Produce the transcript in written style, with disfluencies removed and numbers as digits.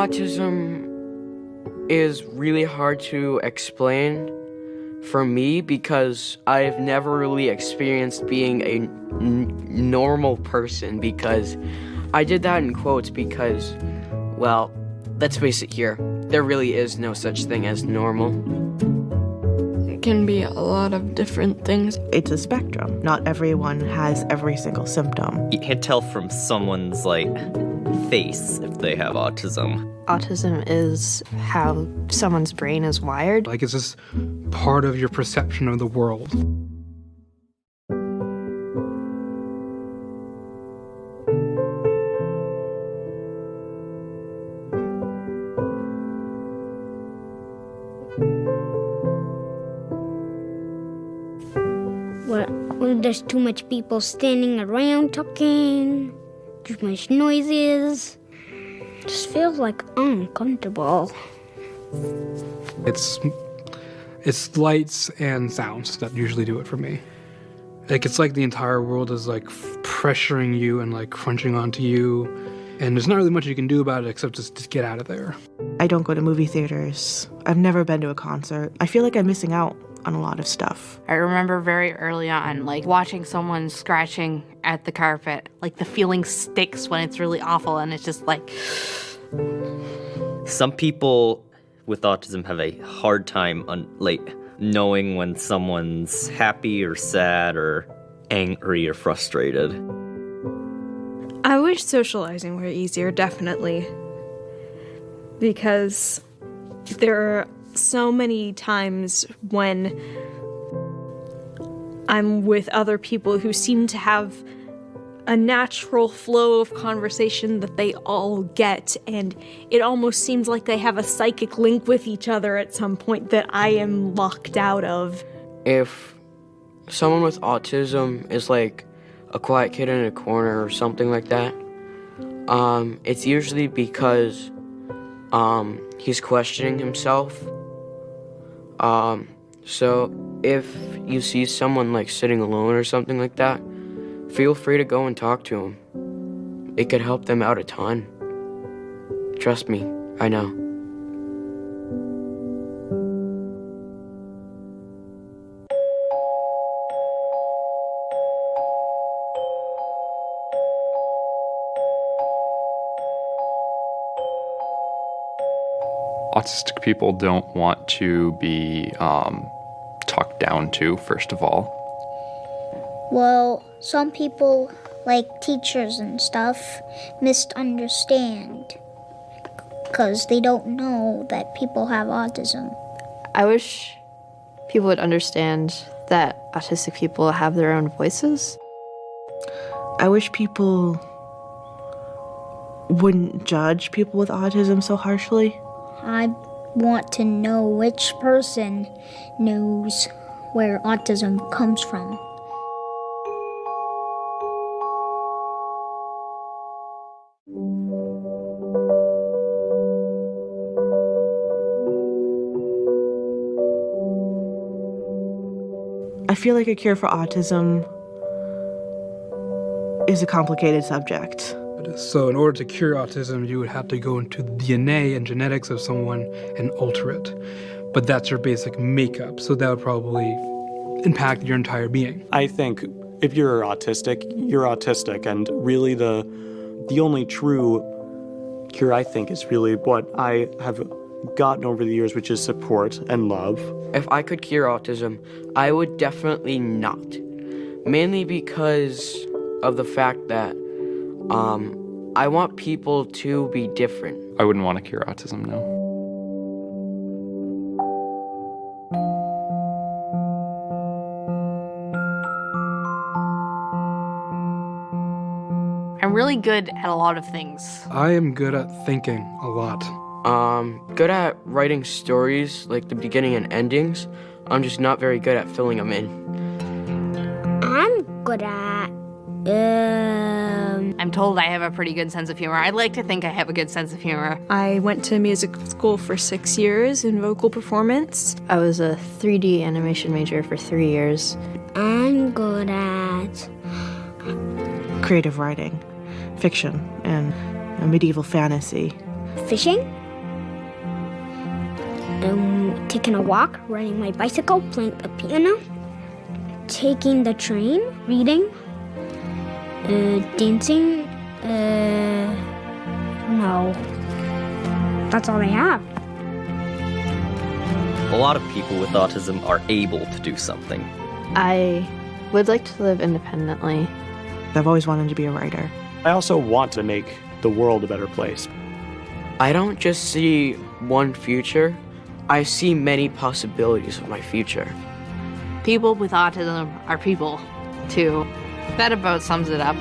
autism is really hard to explain for me because I've never really experienced being a normal person, because I did that in quotes because, well, let's face it here, there really is no such thing as normal. It can be a lot of different things. It's a spectrum. Not everyone has every single symptom. You can't tell from someone's, face if they have autism. Autism is how someone's brain is wired. It's just part of your perception of the world. When there's too much people standing around talking, too much noises, just feels uncomfortable. It's lights and sounds that usually do it for me. It's like the entire world is pressuring you and crunching onto you, and there's not really much you can do about it except just get out of there. I don't go to movie theaters. I've never been to a concert. I feel like I'm missing out on a lot of stuff. I remember very early on, watching someone scratching at the carpet. The feeling sticks when it's really awful, and it's just Some people with autism have a hard time knowing when someone's happy or sad or angry or frustrated. I wish socializing were easier, definitely. Because there are so many times when I'm with other people who seem to have a natural flow of conversation that they all get, and it almost seems like they have a psychic link with each other at some point that I am locked out of. If someone with autism is like a quiet kid in a corner or something like that, it's usually because he's questioning himself. So if you see someone sitting alone or something like that, feel free to go and talk to him. It could help them out a ton. Trust me, I know. Autistic people don't want to be talked down to, first of all. Well, some people, like teachers and stuff, misunderstand because they don't know that people have autism. I wish people would understand that autistic people have their own voices. I wish people wouldn't judge people with autism so harshly. I want to know which person knows where autism comes from. I feel like a cure for autism is a complicated subject. So in order to cure autism, you would have to go into the DNA and genetics of someone and alter it. But that's your basic makeup, so that would probably impact your entire being. I think if you're autistic, and really the only true cure, I think, is really what I have gotten over the years, which is support and love. If I could cure autism, I would definitely not. Mainly because of the fact that I want people to be different. I wouldn't want to cure autism, no. I'm really good at a lot of things. I am good at thinking a lot. Good at writing stories, like the beginning and endings. I'm just not very good at filling them in. I'm good at, I'm told I have a pretty good sense of humor. I like to think I have a good sense of humor. I went to music school for 6 years in vocal performance. I was a 3D animation major for 3 years. I'm good at Creative writing, fiction, and medieval fantasy. fishing, taking a walk, riding my bicycle, playing the piano, taking the train, reading, dancing, no. That's all I have. A lot of people with autism are able to do something. I would like to live independently. I've always wanted to be a writer. I also want to make the world a better place. I don't just see one future, I see many possibilities of my future. People with autism are people, too. That about sums it up.